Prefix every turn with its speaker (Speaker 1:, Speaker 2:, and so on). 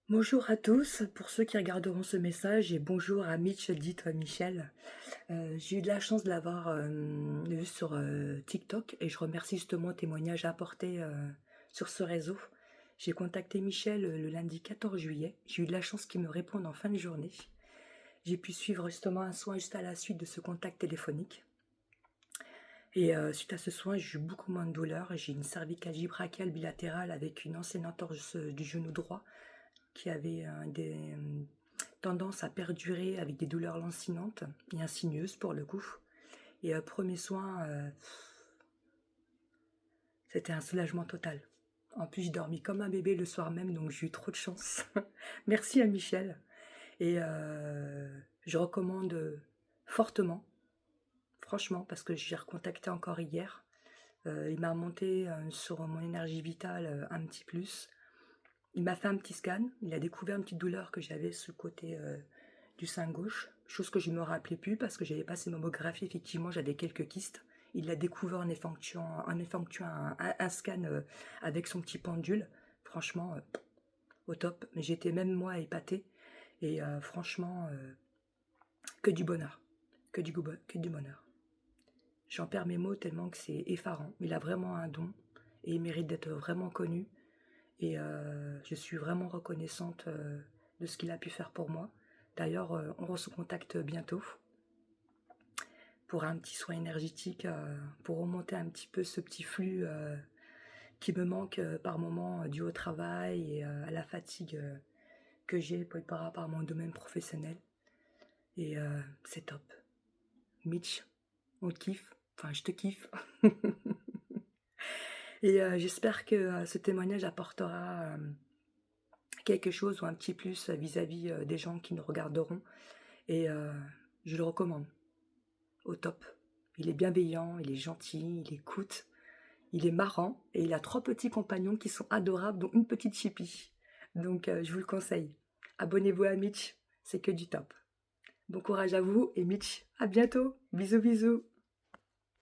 Speaker 1: Bonjour à tous, pour ceux qui regarderont ce message et bonjour à Mitch, dit Michel. J'ai eu de la chance de l'avoir vu sur TikTok et je remercie justement le témoignage apporté sur ce réseau. J'ai contacté Michel le lundi 14 juillet. J'ai eu de la chance qu'il me réponde en fin de journée. J'ai pu suivre justement un soin juste à la suite de ce contact téléphonique. Et suite à ce soin, j'ai eu beaucoup moins de douleur. J'ai une cervicalgie brachiale bilatérale avec une ancienne entorse du genou droit qui avait des tendance à perdurer avec des douleurs lancinantes et insinueuses pour le coup. Et premier soin, c'était un soulagement total. En plus, j'ai dormi comme un bébé le soir même, donc j'ai eu trop de chance. Merci à Michel. Et je recommande fortement, franchement, parce que j'ai recontacté encore hier. Il m'a remonté sur mon énergie vitale un petit plus. Il m'a fait un petit scan, il a découvert une petite douleur que j'avais sur le côté du sein gauche, chose que je ne me rappelais plus parce que j'avais passé mammographie, effectivement j'avais quelques kystes. Il l'a découvert en effectuant un scan avec son petit pendule. Franchement, au top. Mais j'étais même moi épatée. Et franchement, que du bonheur. Que du bonheur. J'en perds mes mots tellement que c'est effarant. Il a vraiment un don et il mérite d'être vraiment connu. Et je suis vraiment reconnaissante de ce qu'il a pu faire pour moi. D'ailleurs, on se contacte bientôt pour un petit soin énergétique, pour remonter un petit peu ce petit flux qui me manque par moment dû au travail et à la fatigue que j'ai par rapport à mon domaine professionnel. Et c'est top. Mitch, on te kiffe. Enfin, je te kiffe. Et j'espère que ce témoignage apportera quelque chose ou un petit plus vis-à-vis des gens qui nous regarderont. Et je le recommande, au top. Il est bienveillant, il est gentil, il écoute, il est marrant et il a 3 petits compagnons qui sont adorables, dont une petite chipie. Donc je vous le conseille. Abonnez-vous à Mitch, c'est que du top. Bon courage à vous et Mitch, à bientôt. Bisous bisous.